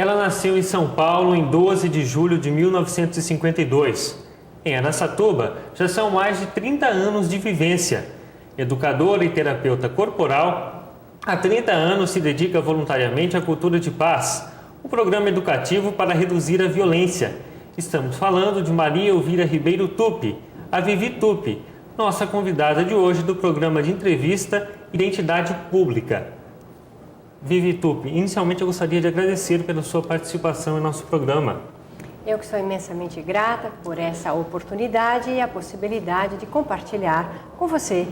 Ela nasceu em São Paulo em 12 de julho de 1952. Em Araçatuba, já são mais de 30 anos de vivência. Educadora e terapeuta corporal, há 30 anos se dedica voluntariamente à cultura de paz, um programa educativo para reduzir a violência. Estamos falando de Maria Elvira Ribeiro Tupy, a Vivi Tupy, nossa convidada de hoje do programa de entrevista Identidade Pública. Vivi Tupy, inicialmente eu gostaria de agradecer pela sua participação em nosso programa. Eu que sou imensamente grata por essa oportunidade e a possibilidade de compartilhar com você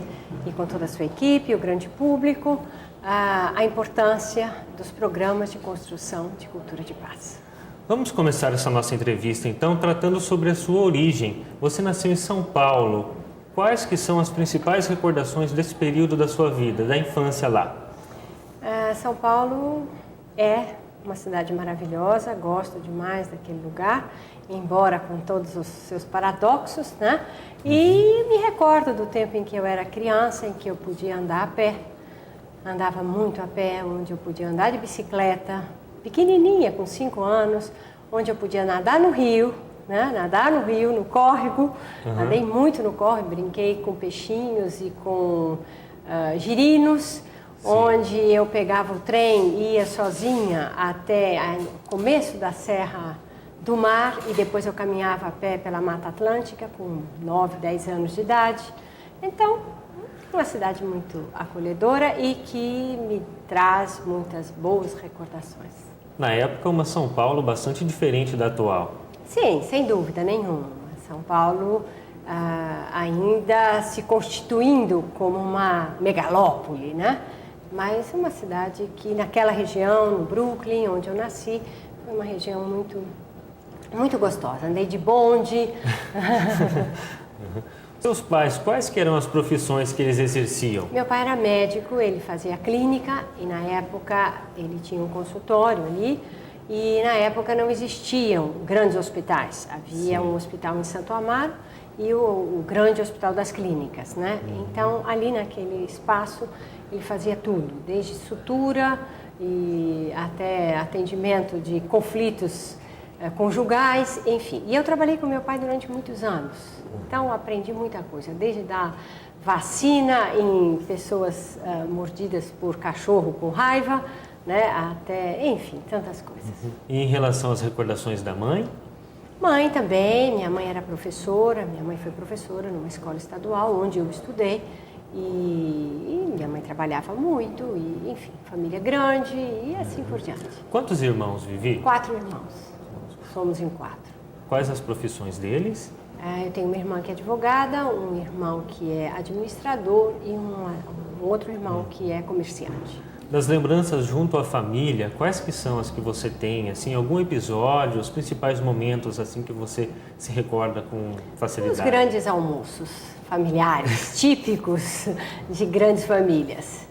e com toda a sua equipe, o grande público, a importância dos programas de construção de cultura de paz. Vamos começar essa nossa entrevista então tratando sobre a sua origem. Você nasceu em São Paulo. Quais que são as principais recordações desse período da sua vida, da infância lá? São Paulo é uma cidade maravilhosa, gosto demais daquele lugar, embora com todos os seus paradoxos, né? E me recordo do tempo em que eu era criança, em que eu podia andar a pé. Andava muito a pé, onde eu podia andar de bicicleta, pequenininha, com 5 anos, onde eu podia nadar no rio, né? Nadar no rio, no córrego. Nadei muito no córrego, brinquei com peixinhos e com girinos. Sim. Onde eu pegava o trem e ia sozinha até o começo da Serra do Mar e depois eu caminhava a pé pela Mata Atlântica com 9, 10 anos de idade. Então, uma cidade muito acolhedora e que me traz muitas boas recordações. Na época, uma São Paulo bastante diferente da atual. Sim, sem dúvida nenhuma. São Paulo ainda se constituindo como uma megalópole, né? Mas uma cidade que naquela região, no Brooklyn, onde eu nasci, foi uma região muito gostosa. Andei de bonde. Seus pais, quais que eram as profissões que eles exerciam? Meu pai era médico, ele fazia clínica e na época ele tinha um consultório ali e na época não existiam grandes hospitais. Havia um hospital em Santo Amaro e o grande hospital das clínicas, né? Então ali naquele espaço ele fazia tudo, desde sutura e até atendimento de conflitos conjugais, enfim. E eu trabalhei com meu pai durante muitos anos, então aprendi muita coisa, desde dar vacina em pessoas mordidas por cachorro com raiva, né, até, enfim, tantas coisas. E em relação às recordações da mãe? Mãe também, minha mãe era professora, minha mãe foi professora numa escola estadual onde eu estudei. E minha mãe trabalhava muito, e enfim, família grande e assim por diante. Quantos irmãos, Vivi? 4 irmãos, somos em 4. Quais as profissões deles? Eu tenho uma irmã que é advogada, um irmão que é administrador e um outro irmão que é comerciante. Das lembranças junto à família, quais que são as que você tem? Assim, algum episódio, os principais momentos assim que você se recorda com facilidade? Os grandes almoços familiares, típicos de grandes famílias.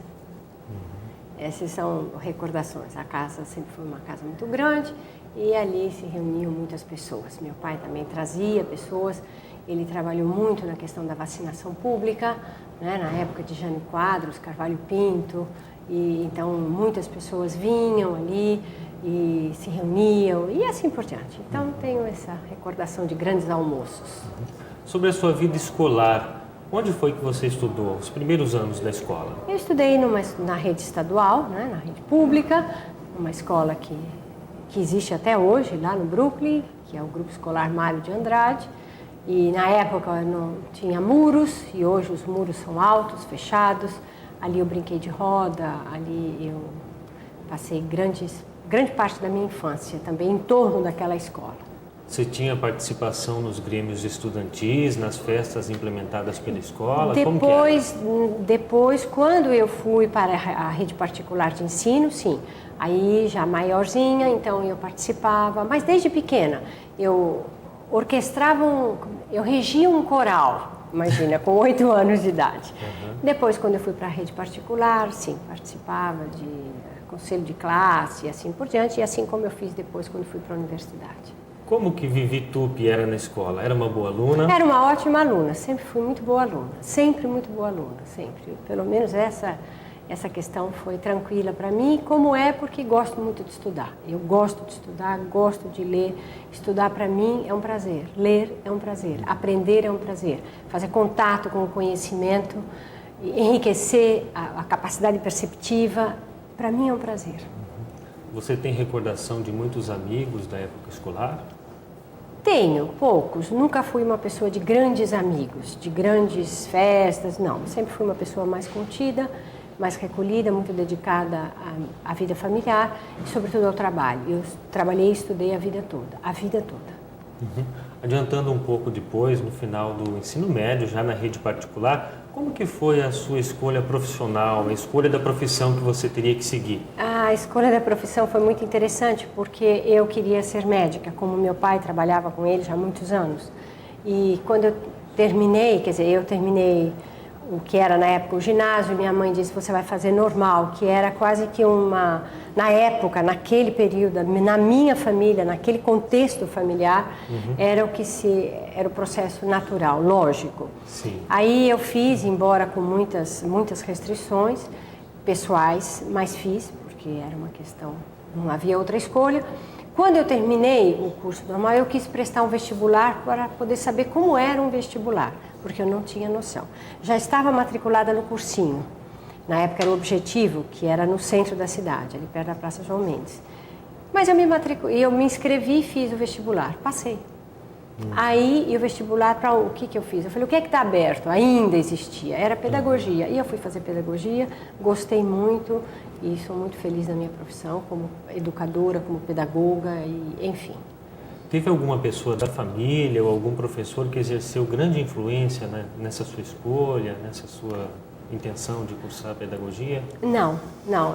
Essas são recordações. A casa sempre foi uma casa muito grande e ali se reuniam muitas pessoas. Meu pai também trazia pessoas, ele trabalhou muito na questão da vacinação pública, né, na época de Jânio Quadros, Carvalho Pinto, e então muitas pessoas vinham ali e se reuniam e assim por diante. Então tenho essa recordação de grandes almoços. Sobre a sua vida escolar, onde foi que você estudou, os primeiros anos da escola? Eu estudei na rede estadual, né, na rede pública, uma escola que existe até hoje, lá no Brooklyn, que é o Grupo Escolar Mário de Andrade. E na época não tinha muros, e hoje os muros são altos, fechados. Ali eu brinquei de roda, ali eu passei grande parte da minha infância também em torno daquela escola. Você tinha participação nos grêmios estudantis, nas festas implementadas pela escola? Depois, quando eu fui para a rede particular de ensino, sim. Aí já maiorzinha, então eu participava, mas desde pequena. Eu regia um coral, imagina, com 8 anos de idade. Depois, quando eu fui para a rede particular, sim, participava de conselho de classe e assim por diante, e assim como eu fiz depois quando fui para a universidade. Como que Vivi Tupy era na escola? Era uma boa aluna? Era uma ótima aluna, sempre fui muito boa aluna, sempre muito boa aluna, sempre. Pelo menos essa essa questão foi tranquila para mim, como é porque gosto muito de estudar. Eu gosto de estudar, gosto de ler. Estudar para mim é um prazer, ler é um prazer, aprender é um prazer, fazer contato com o conhecimento, enriquecer a capacidade perceptiva, para mim é um prazer. Você tem recordação de muitos amigos da época escolar? Tenho, poucos. Nunca fui uma pessoa de grandes amigos, de grandes festas, não. Sempre fui uma pessoa mais contida, mais recolhida, muito dedicada à vida familiar e, sobretudo, ao trabalho. Eu trabalhei e estudei a vida toda, a vida toda. Adiantando um pouco depois, no final do ensino médio, já na rede particular, como que foi a sua escolha profissional, a escolha da profissão que você teria que seguir? A escolha da profissão foi muito interessante porque eu queria ser médica, como meu pai trabalhava com ele já há muitos anos. E quando eu terminei, quer dizer, eu terminei o que era na época o ginásio, minha mãe disse, você vai fazer normal, que era quase que uma, na época, naquele período, na minha família, naquele contexto familiar, era o processo natural, lógico. Sim. Aí eu fiz, embora com muitas restrições pessoais, mas fiz, porque era uma questão, não havia outra escolha. Quando eu terminei o curso normal, eu quis prestar um vestibular para poder saber como era um vestibular, porque eu não tinha noção. Já estava matriculada no cursinho. Na época era o Objetivo, que era no centro da cidade, ali perto da Praça João Mendes. Mas eu me inscrevi e fiz o vestibular, passei. Aí, e o vestibular, para o que eu fiz? Eu falei, o que é que está aberto? Ainda existia, era pedagogia. E eu fui fazer pedagogia, gostei muito e sou muito feliz na minha profissão, como educadora, como pedagoga, e, enfim. Teve alguma pessoa da família ou algum professor que exerceu grande influência, né, nessa sua escolha, nessa sua intenção de cursar pedagogia? Não,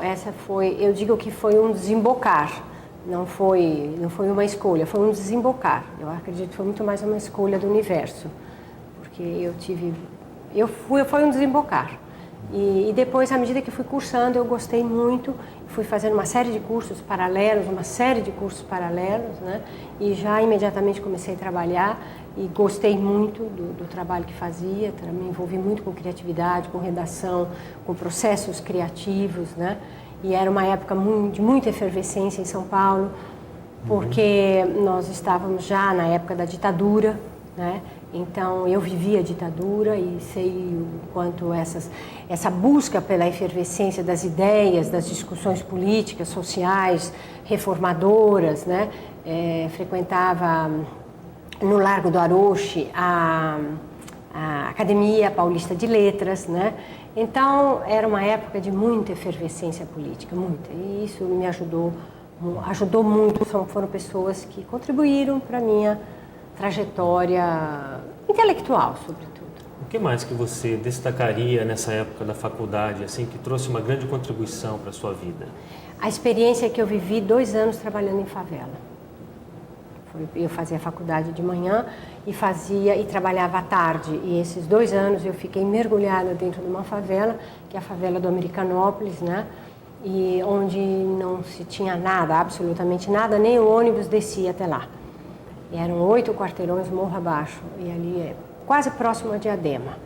essa foi, eu digo que foi um desembocar. Não foi uma escolha, foi um desembocar. Eu acredito que foi muito mais uma escolha do universo, porque foi um desembocar. E depois, à medida que fui cursando, eu gostei muito, fui fazendo uma série de cursos paralelos, né? E já imediatamente comecei a trabalhar e gostei muito do trabalho que fazia, me envolvi muito com criatividade, com redação, com processos criativos, né? E era uma época de muita efervescência em São Paulo, porque nós estávamos já na época da ditadura, né? Então eu vivi a ditadura e sei o quanto essa busca pela efervescência das ideias, das discussões políticas, sociais, reformadoras, né? Frequentava no Largo do Arouche a Academia Paulista de Letras, né? Então, era uma época de muita efervescência política, muita. E isso me ajudou muito. Foram pessoas que contribuíram para a minha trajetória intelectual, sobretudo. O que mais que você destacaria nessa época da faculdade, assim, que trouxe uma grande contribuição para a sua vida? A experiência que eu vivi 2 anos trabalhando em favela. Eu fazia faculdade de manhã e trabalhava à tarde. E esses 2 anos eu fiquei mergulhada dentro de uma favela, que é a favela do Americanópolis, né? E onde não se tinha nada, absolutamente nada, nem o ônibus descia até lá. E eram 8 quarteirões morro abaixo, e ali é quase próximo a Diadema.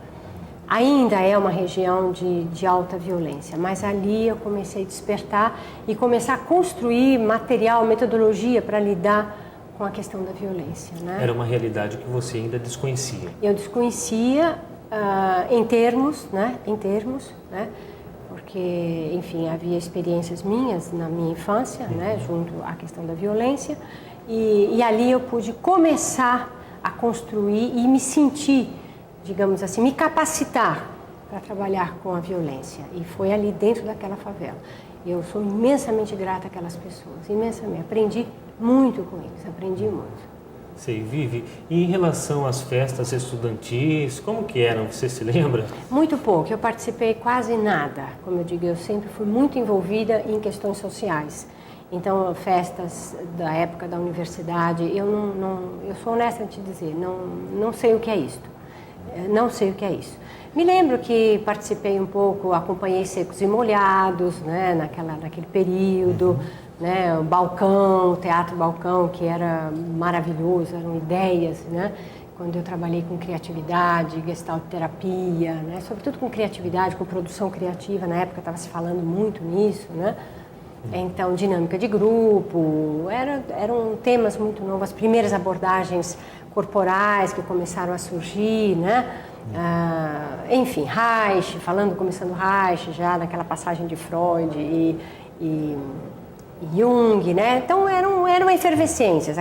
Ainda é uma região de alta violência, mas ali eu comecei a despertar e começar a construir material, metodologia para lidar com a questão da violência, né? Era uma realidade que você ainda desconhecia. Eu desconhecia em termos, né? Porque, enfim, havia experiências minhas na minha infância, né? Junto à questão da violência, e ali eu pude começar a construir e me sentir, digamos assim, me capacitar para trabalhar com a violência. E foi ali dentro daquela favela. Eu sou imensamente grata àquelas pessoas, imensamente. Aprendi muito com eles, aprendi muito. Sei, Vivi. E em relação às festas estudantis, como que eram? Você se lembra? Muito pouco, eu participei quase nada. Como eu digo, eu sempre fui muito envolvida em questões sociais. Então, festas da época da universidade, eu sou honesta em te dizer, não sei o que é isto. Não sei o que é isso. Me lembro que participei um pouco, acompanhei Secos e Molhados, né, naquele período, né, o Balcão, o Teatro Balcão, que era maravilhoso, eram ideias, né, quando eu trabalhei com criatividade, gestalt terapia, né? Sobretudo com criatividade, com produção criativa, na época estava se falando muito nisso, né? Então, dinâmica de grupo, eram temas muito novos, as primeiras abordagens corporais que começaram a surgir, né? Enfim, Reich, começando Reich, já naquela passagem de Freud e Jung, né? Então eram efervescências,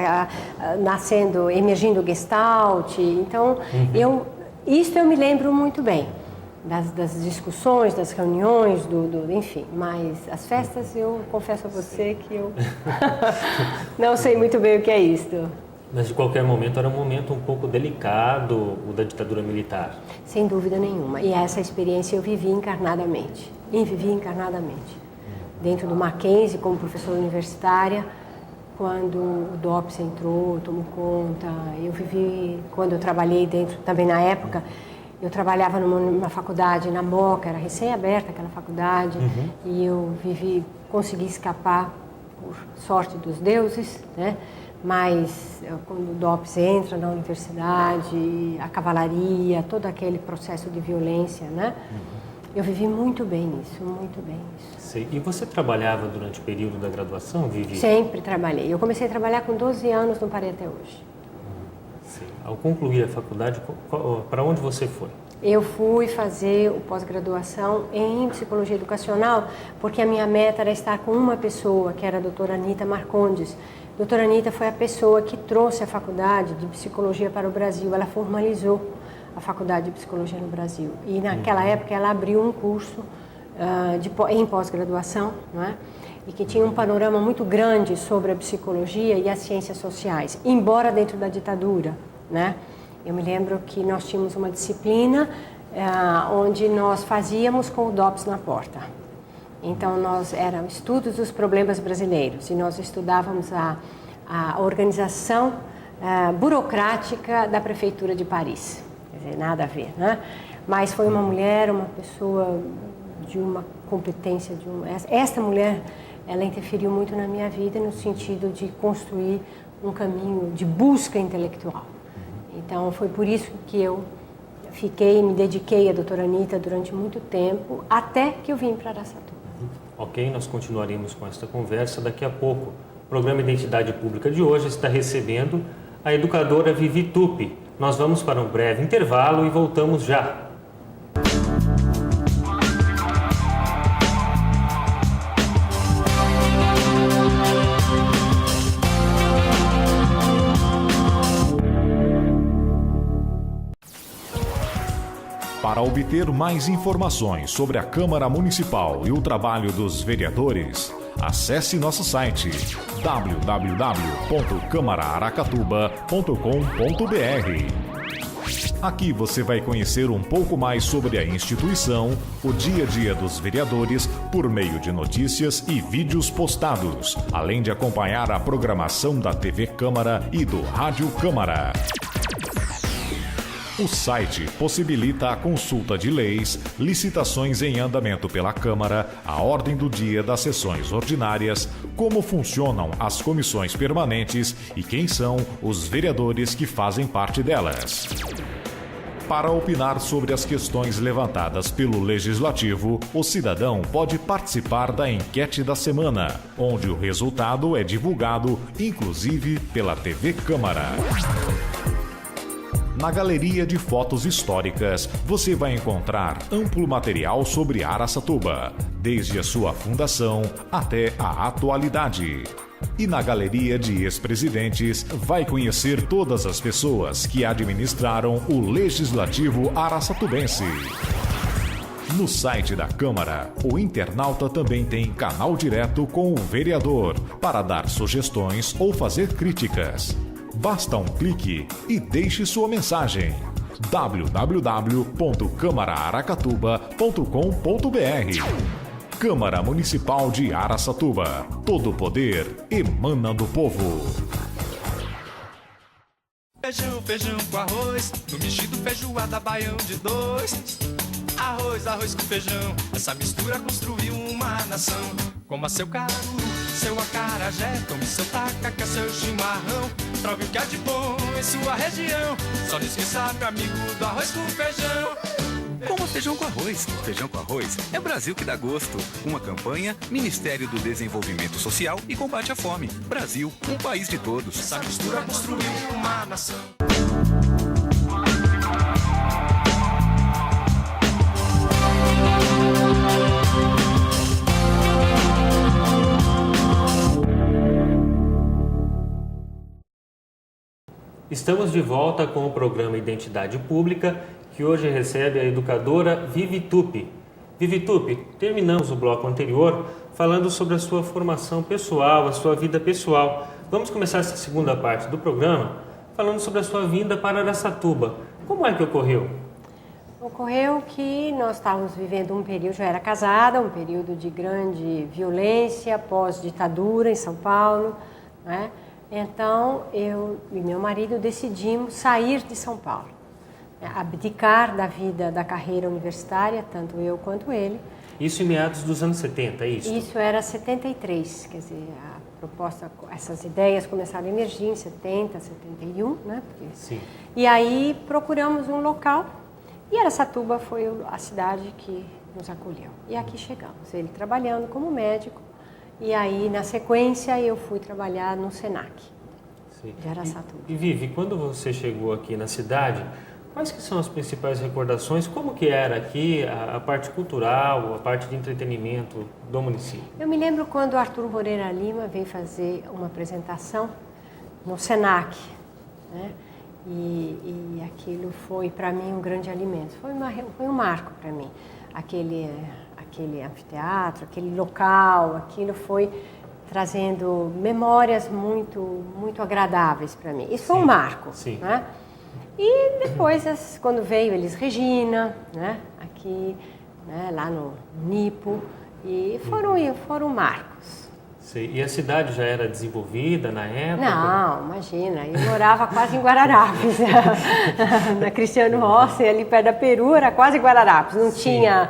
emergindo Gestalt. Então, isso eu me lembro muito bem. Das discussões, das reuniões, enfim. Mas as festas, eu confesso a você que eu não sei muito bem o que é isso. Mas, de qualquer momento, era um momento um pouco delicado, o da ditadura militar. Sem dúvida nenhuma. E essa experiência eu vivi encarnadamente. Dentro do Mackenzie, como professora universitária, quando o DOPS entrou, tomou conta. Eu vivi, quando eu trabalhei dentro, também na época, eu trabalhava numa faculdade na Moca, era recém-aberta aquela faculdade, e eu consegui escapar, por sorte dos deuses, né? Mas quando o DOPS entra na universidade, a cavalaria, todo aquele processo de violência, né? Eu vivi muito bem isso. Sim. E você trabalhava durante o período da graduação, Vivi? Sempre trabalhei. Eu comecei a trabalhar com 12 anos, não parei até hoje. Sim. Ao concluir a faculdade, para onde você foi? Eu fui fazer o pós-graduação em psicologia educacional, porque a minha meta era estar com uma pessoa, que era a doutora Anita Marcondes. A doutora Anita foi a pessoa que trouxe a faculdade de psicologia para o Brasil. Ela formalizou a faculdade de psicologia no Brasil. E naquela época ela abriu um curso em pós-graduação, não é? E que tinha um panorama muito grande sobre a psicologia e as ciências sociais, embora dentro da ditadura, né? Eu me lembro que nós tínhamos uma disciplina onde nós fazíamos com o DOPS na porta. Então, eram estudos dos problemas brasileiros e nós estudávamos a organização burocrática da Prefeitura de Paris. Quer dizer, nada a ver, né? Mas foi uma mulher, uma pessoa de uma competência, esta mulher, ela interferiu muito na minha vida no sentido de construir um caminho de busca intelectual. Então, foi por isso que eu me dediquei à doutora Anita durante muito tempo, até que eu vim para Araçatuba. Ok, nós continuaremos com esta conversa daqui a pouco. O programa Identidade Pública de hoje está recebendo a educadora Vivi Tupy. Nós vamos para um breve intervalo e voltamos já. Para obter mais informações sobre a Câmara Municipal e o trabalho dos vereadores, acesse nosso site www.camaraaracatuba.com.br. Aqui você vai conhecer um pouco mais sobre a instituição, o dia a dia dos vereadores, por meio de notícias e vídeos postados, além de acompanhar a programação da TV Câmara e do Rádio Câmara. O site possibilita a consulta de leis, licitações em andamento pela Câmara, a ordem do dia das sessões ordinárias, como funcionam as comissões permanentes e quem são os vereadores que fazem parte delas. Para opinar sobre as questões levantadas pelo Legislativo, o cidadão pode participar da enquete da semana, onde o resultado é divulgado, inclusive pela TV Câmara. Na galeria de fotos históricas, você vai encontrar amplo material sobre Araçatuba, desde a sua fundação até a atualidade. E na galeria de ex-presidentes, vai conhecer todas as pessoas que administraram o Legislativo araçatubense. No site da Câmara, o internauta também tem canal direto com o vereador, para dar sugestões ou fazer críticas. Basta um clique e deixe sua mensagem. www.camaraaracatuba.com.br. Câmara Municipal de Araçatuba. Todo o poder emana do povo. Feijão, feijão com arroz, no mexido feijoada baião de dois. Arroz com feijão, essa mistura construiu uma nação. Coma seu caruru, seu acarajé, tome seu tacacá, seu chimarrão. Prove o que há de bom em sua região. Só não esqueça, meu amigo, do arroz com feijão. Coma feijão com arroz. Feijão com arroz é Brasil que dá gosto. Uma campanha, Ministério do Desenvolvimento Social e Combate à Fome. Brasil, um país de todos. Essa mistura construiu uma nação. Estamos de volta com o programa Identidade Pública, que hoje recebe a educadora Vivi Tupi. Vivi Tupi, terminamos o bloco anterior falando sobre a sua formação pessoal, a sua vida pessoal. Vamos começar essa segunda parte do programa falando sobre a sua vinda para Araçatuba. Como é que ocorreu? Ocorreu que nós estávamos vivendo um período, já era casada, um período de grande violência, pós-ditadura em São Paulo, né? Então, eu e meu marido decidimos sair de São Paulo, abdicar da vida, da carreira universitária, tanto eu quanto ele. Isso em meados dos anos 70, é isso? Isso era 73, quer dizer, a proposta, essas ideias começaram a emergir em 70, 71, né? Sim. E aí procuramos um local e Araçatuba foi a cidade que nos acolheu. E aqui chegamos, ele trabalhando como médico. E aí, na sequência, eu fui trabalhar no SENAC, Sim. de Araçatuba. E Vivi, quando você chegou aqui na cidade, quais que são as principais recordações? Como que era aqui a parte cultural, a parte de entretenimento do município? Eu me lembro quando o Arthur Moreira Lima veio fazer uma apresentação no SENAC, né? E aquilo foi, para mim, um grande alimento. Foi um marco para mim. Aquele anfiteatro, aquele local, aquilo foi trazendo memórias muito agradáveis para mim. Isso foi um marco, sim. Né? E depois, quando veio Elis Regina, né? Aqui, né? Lá no Nipo, e foram marcos. Sim. E a cidade já era desenvolvida na época? Não, imagina, eu morava quase em Guararapes, na Cristiano Rossi, ali perto da Peru, era quase Guararapes, não tinha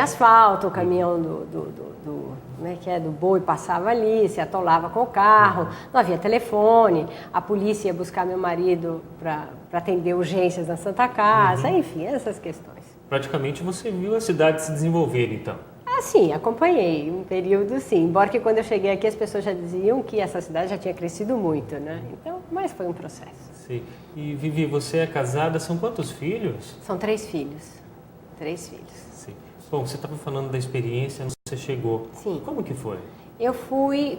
asfalto, o caminhão do boi passava ali, se atolava com o carro, não havia telefone, a polícia ia buscar meu marido para atender urgências na Santa Casa, enfim, essas questões. Praticamente você viu a cidade se desenvolver, então? Sim, acompanhei um período, sim, embora que quando eu cheguei aqui as pessoas já diziam que essa cidade já tinha crescido muito, né? Então, mas foi um processo. Sim. E Vivi, você é casada, são quantos filhos? São 3 filhos, 3 filhos. Sim. Bom, você estava falando da experiência, você chegou. Sim. Como que foi? Eu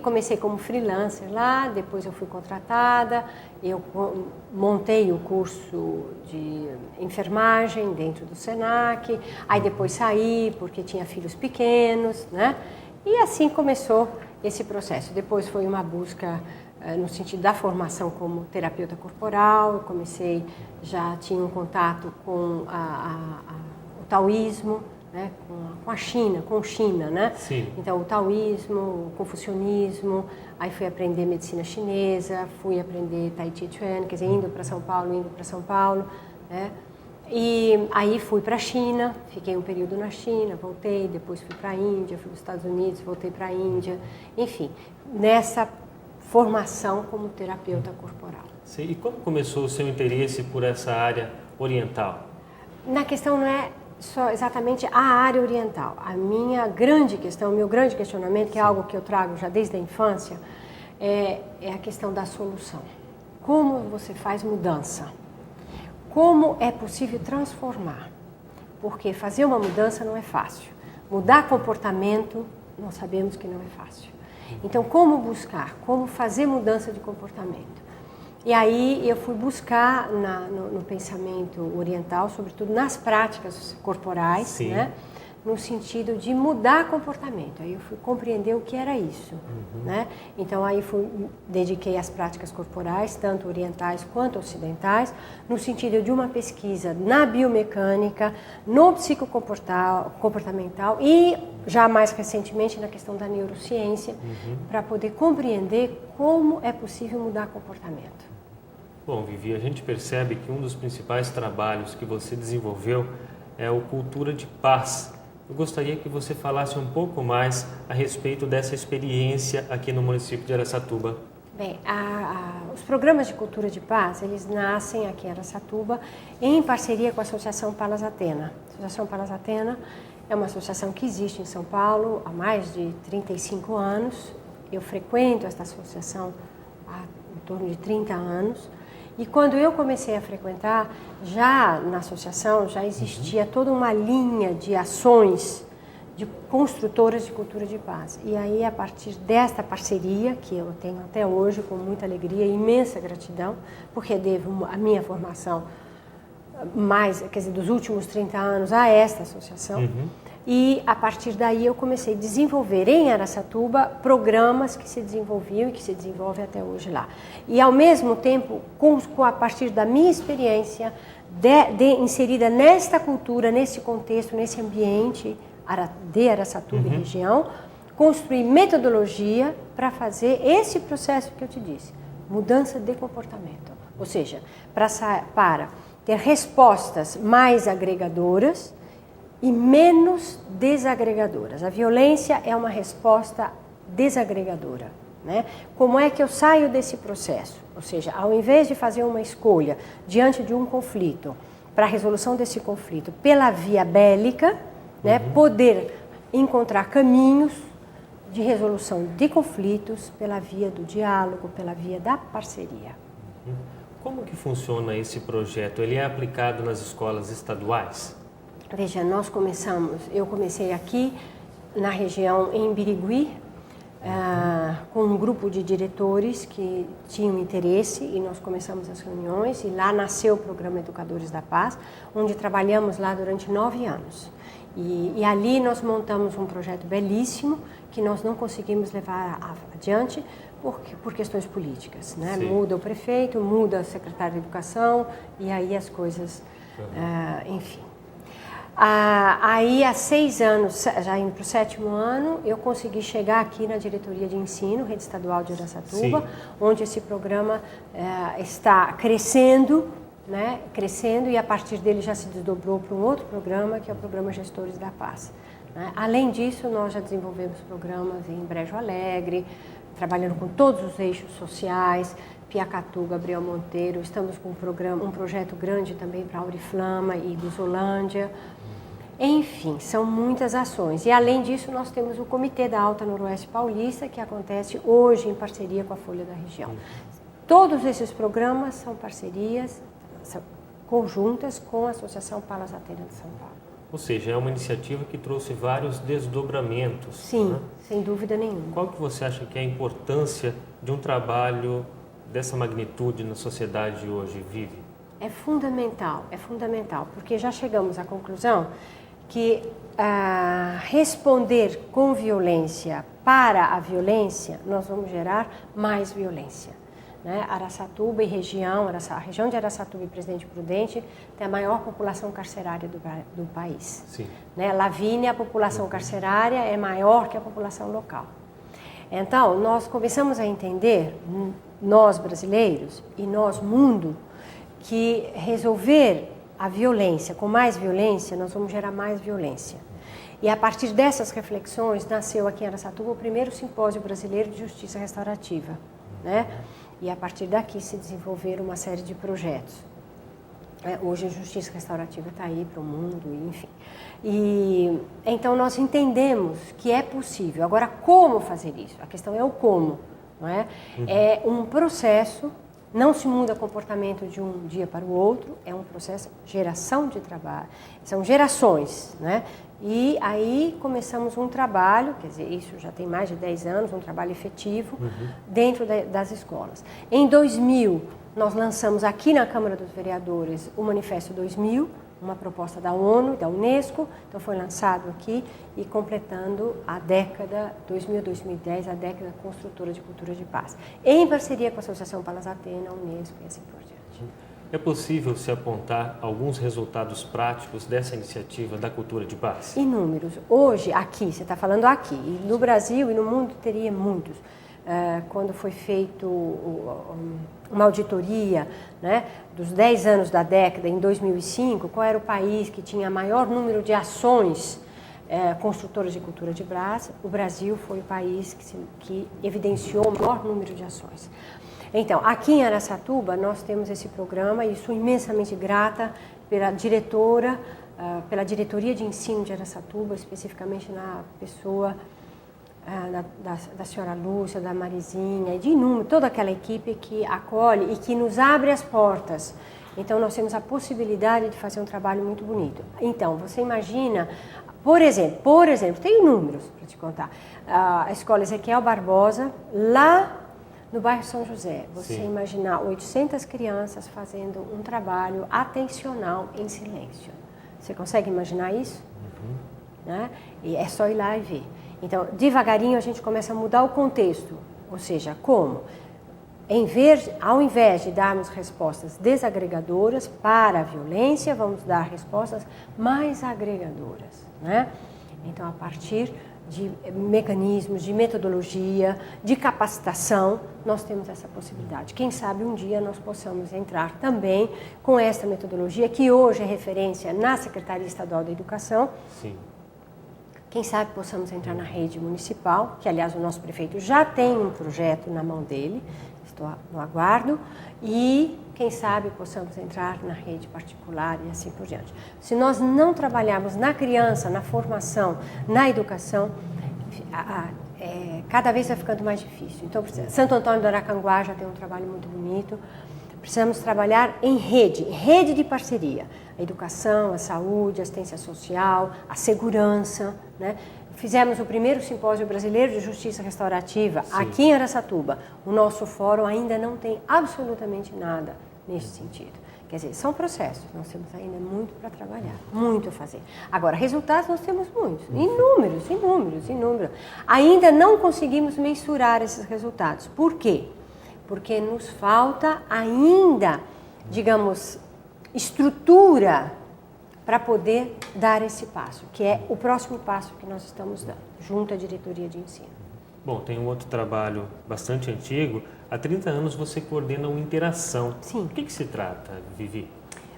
comecei como freelancer lá, depois eu fui contratada, eu montei o curso de enfermagem dentro do SENAC, aí depois saí porque tinha filhos pequenos, né? E assim começou esse processo. Depois foi uma busca no sentido da formação como terapeuta corporal, eu já tinha um contato com o taoísmo, né, com a China, né? Sim. Então, o taoísmo, o confucionismo, aí fui aprender medicina chinesa, fui aprender Tai Chi Chuan, quer dizer, indo para São Paulo, né? E aí fui para a China, fiquei um período na China, voltei, depois fui para a Índia, fui para os Estados Unidos, voltei para a Índia, enfim, nessa formação como terapeuta corporal. Sim. E como começou o seu interesse por essa área oriental? Na questão não é só exatamente a área oriental. A minha grande questão, o meu grande questionamento, que é algo que eu trago já desde a infância, é a questão da solução. Como você faz mudança? Como é possível transformar? Porque fazer uma mudança não é fácil. Mudar comportamento, nós sabemos que não é fácil. Então, como buscar? Como fazer mudança de comportamento? E aí eu fui buscar no pensamento oriental, sobretudo nas práticas corporais, Sim. Né? No sentido de mudar comportamento. Aí eu fui compreender o que era isso. Né? Então aí dediquei às práticas corporais, tanto orientais quanto ocidentais, no sentido de uma pesquisa na biomecânica, no psicocomportamental e já mais recentemente na questão da neurociência, para poder compreender como é possível mudar comportamento. Bom, Vivi, a gente percebe que um dos principais trabalhos que você desenvolveu é o Cultura de Paz. Eu gostaria que você falasse um pouco mais a respeito dessa experiência aqui no município de Araçatuba. Bem, os programas de cultura de paz, eles nascem aqui em Araçatuba em parceria com a Associação Palas Atena. A Associação Palas Atena é uma associação que existe em São Paulo há mais de 35 anos. Eu frequento esta associação há em torno de 30 anos. E quando eu comecei a frequentar, já na associação já existia toda uma linha de ações de construtoras de cultura de paz. E aí, a partir desta parceria, que eu tenho até hoje com muita alegria e imensa gratidão, porque devo a minha formação dos últimos 30 anos a esta associação, e a partir daí eu comecei a desenvolver em Araçatuba programas que se desenvolviam e que se desenvolvem até hoje lá. E ao mesmo tempo, a partir da minha experiência inserida nesta cultura, nesse contexto, nesse ambiente de Araçatuba e região, construir metodologia para fazer esse processo que eu te disse, mudança de comportamento. Ou seja, para ter respostas mais agregadoras e menos desagregadoras. A violência é uma resposta desagregadora, né? Como é que eu saio desse processo? Ou seja, ao invés de fazer uma escolha diante de um conflito, para a resolução desse conflito pela via bélica, né, poder encontrar caminhos de resolução de conflitos pela via do diálogo, pela via da parceria. Como que funciona esse projeto? Ele é aplicado nas escolas estaduais? Veja, eu comecei aqui na região em Birigui, com um grupo de diretores que tinham interesse, e nós começamos as reuniões, e lá nasceu o programa Educadores da Paz, onde trabalhamos lá durante 9 anos. E ali nós montamos um projeto belíssimo que nós não conseguimos levar adiante por questões políticas, né? Muda o prefeito, muda a secretária de educação e aí as coisas, enfim. Aí há 6 anos, já indo para o 7º ano, eu consegui chegar aqui na diretoria de ensino, Rede Estadual de Araçatuba, onde esse programa está crescendo, né, e a partir dele já se desdobrou para um outro programa, que é o programa Gestores da Paz. Né? Além disso, nós já desenvolvemos programas em Brejo Alegre, trabalhando com todos os eixos sociais, Piacatu, Gabriel Monteiro, estamos com um projeto grande também para Auriflama e Guzolândia. Enfim, são muitas ações. E além disso, nós temos o Comitê da Alta Noroeste Paulista, que acontece hoje em parceria com a Folha da Região. Todos esses programas são parcerias conjuntas com a Associação Palas Atena de São Paulo. Ou seja, é uma iniciativa que trouxe vários desdobramentos. Sim, né? Sem dúvida nenhuma. Qual que você acha que é a importância de um trabalho dessa magnitude na sociedade hoje, Vivi? É fundamental, porque já chegamos à conclusão que responder com violência para a violência, nós vamos gerar mais violência. Né? Araçatuba e a região de Araçatuba e Presidente Prudente tem a maior população carcerária do país. Sim. Né? Lavínia, a população carcerária é maior que a população local. Então, nós começamos a entender, nós brasileiros e nós mundo, que resolver a violência com mais violência, nós vamos gerar mais violência. E a partir dessas reflexões, nasceu aqui em Araçatuba o primeiro simpósio brasileiro de justiça restaurativa, né? E a partir daqui se desenvolveram uma série de projetos. Hoje a justiça restaurativa está aí para o mundo, enfim. E então nós entendemos que é possível. Agora, como fazer isso? A questão é o como, não é? É um processo, não se muda comportamento de um dia para o outro, é um processo de geração de trabalho. São gerações, né? E aí começamos um trabalho, quer dizer, isso já tem mais de 10 anos, um trabalho efetivo dentro das escolas. Em 2000, nós lançamos aqui na Câmara dos Vereadores o Manifesto 2000, uma proposta da ONU, da Unesco, então foi lançado aqui e completando a década 2000-2010, a década construtora de cultura de paz, em parceria com a Associação Palas Atena, a Unesco e assim por diante. É possível se apontar alguns resultados práticos dessa iniciativa da cultura de paz? Inúmeros. Hoje, aqui, você está falando aqui, e no Brasil e no mundo teria muitos. Quando foi feito uma auditoria, né, dos 10 anos da década, em 2005, qual era o país que tinha maior número de ações construtoras de cultura de paz, o Brasil foi o país que evidenciou o maior número de ações. Então, aqui em Araçatuba, nós temos esse programa e sou imensamente grata pela diretora, pela diretoria de ensino de Araçatuba, especificamente na pessoa da senhora Lúcia, da Marizinha, e de inúmero, toda aquela equipe que acolhe e que nos abre as portas. Então, nós temos a possibilidade de fazer um trabalho muito bonito. Então, você imagina, por exemplo, tem números para te contar. A escola Ezequiel Barbosa, lá no bairro São José, você imaginar 800 crianças fazendo um trabalho atencional em silêncio. Você consegue imaginar isso? Né? E é só ir lá e ver. Então, devagarinho a gente começa a mudar o contexto. Ou seja, como? Ao invés de darmos respostas desagregadoras para a violência, vamos dar respostas mais agregadoras. Né? Então, a partir de mecanismos, de metodologia, de capacitação, nós temos essa possibilidade. Quem sabe um dia nós possamos entrar também com essa metodologia, que hoje é referência na Secretaria Estadual da Educação. Sim. Quem sabe possamos entrar na rede municipal, que aliás o nosso prefeito já tem um projeto na mão dele, estou no aguardo, e quem sabe possamos entrar na rede particular e assim por diante. Se nós não trabalharmos na criança, na formação, na educação, cada vez vai ficando mais difícil. Então, Santo Antônio do Aracanguá já tem um trabalho muito bonito. Precisamos trabalhar em rede de parceria. A educação, a saúde, a assistência social, a segurança. Né? Fizemos o primeiro simpósio brasileiro de justiça restaurativa aqui em Araçatuba. O nosso fórum ainda não tem absolutamente nada nesse sentido. Quer dizer, são processos, nós temos ainda muito para trabalhar, muito a fazer. Agora, resultados nós temos muitos, inúmeros. Ainda não conseguimos mensurar esses resultados. Por quê? Porque nos falta ainda, digamos, estrutura para poder dar esse passo, que é o próximo passo que nós estamos dando, junto à diretoria de ensino. Bom, tem um outro trabalho bastante antigo. Há 30 anos você coordena o Interação. Sim. Do que se trata, Vivi?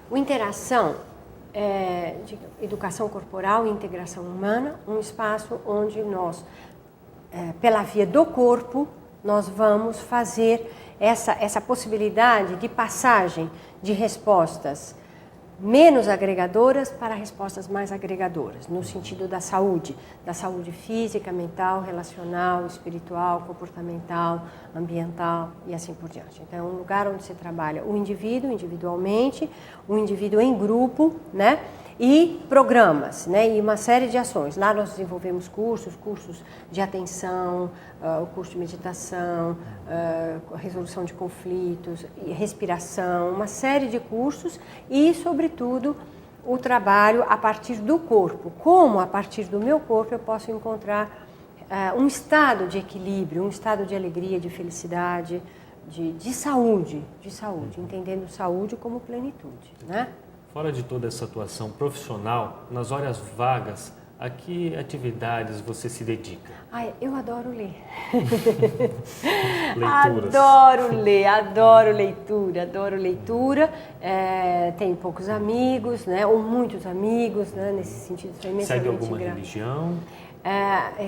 O Interação é de educação corporal e integração humana, um espaço onde nós, pela via do corpo, nós vamos fazer essa possibilidade de passagem de respostas menos agregadoras para respostas mais agregadoras, no sentido da saúde física, mental, relacional, espiritual, comportamental, ambiental e assim por diante. Então, é um lugar onde se trabalha o indivíduo individualmente, o indivíduo em grupo, né? E programas, né? E uma série de ações. Lá nós desenvolvemos cursos de atenção, o curso de meditação, resolução de conflitos, respiração, uma série de cursos e, sobretudo, o trabalho a partir do corpo. Como a partir do meu corpo eu posso encontrar um estado de equilíbrio, um estado de alegria, de felicidade, de saúde, entendendo saúde como plenitude, né? Fora de toda essa atuação profissional, nas horas vagas, a que atividades você se dedica? Eu adoro ler. Leituras. Adoro leitura. Tenho poucos amigos, né? Ou muitos amigos, né? Nesse sentido, sou imensamente Segue alguma religião?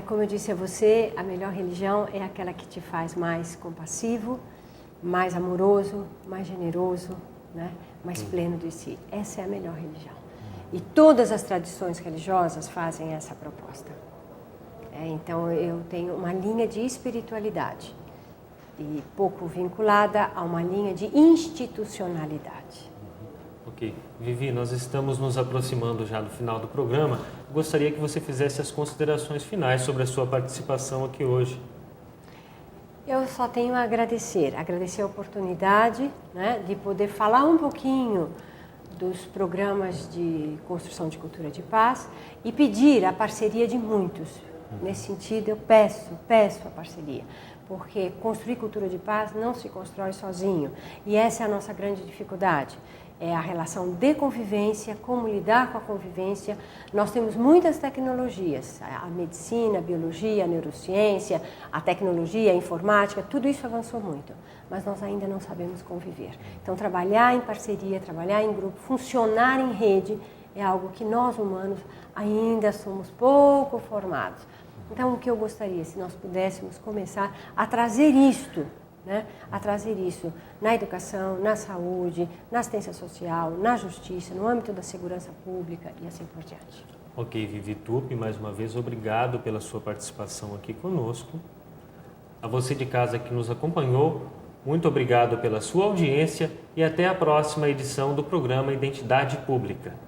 Como eu disse a você, a melhor religião é aquela que te faz mais compassivo, mais amoroso, mais generoso, né? Mais pleno de si. Essa é a melhor religião. E todas as tradições religiosas fazem essa proposta. Então, eu tenho uma linha de espiritualidade e pouco vinculada a uma linha de institucionalidade. Ok. Vivi, nós estamos nos aproximando já do final do programa. Gostaria que você fizesse as considerações finais sobre a sua participação aqui hoje. Eu só tenho a agradecer a oportunidade, né, de poder falar um pouquinho dos programas de construção de cultura de paz e pedir a parceria de muitos. Nesse sentido, eu peço a parceria, porque construir cultura de paz não se constrói sozinho. E essa é a nossa grande dificuldade. É a relação de convivência, como lidar com a convivência. Nós temos muitas tecnologias, a medicina, a biologia, a neurociência, a tecnologia, a informática, tudo isso avançou muito, mas nós ainda não sabemos conviver. Então, trabalhar em parceria, trabalhar em grupo, funcionar em rede é algo que nós humanos ainda somos pouco formados. Então, o que eu gostaria, se nós pudéssemos começar a trazer isto, né? A trazer isso na educação, na saúde, na assistência social, na justiça, no âmbito da segurança pública e assim por diante. Ok, Vivi Tupi, mais uma vez, obrigado pela sua participação aqui conosco. A você de casa que nos acompanhou, muito obrigado pela sua audiência e até a próxima edição do programa Identidade Pública.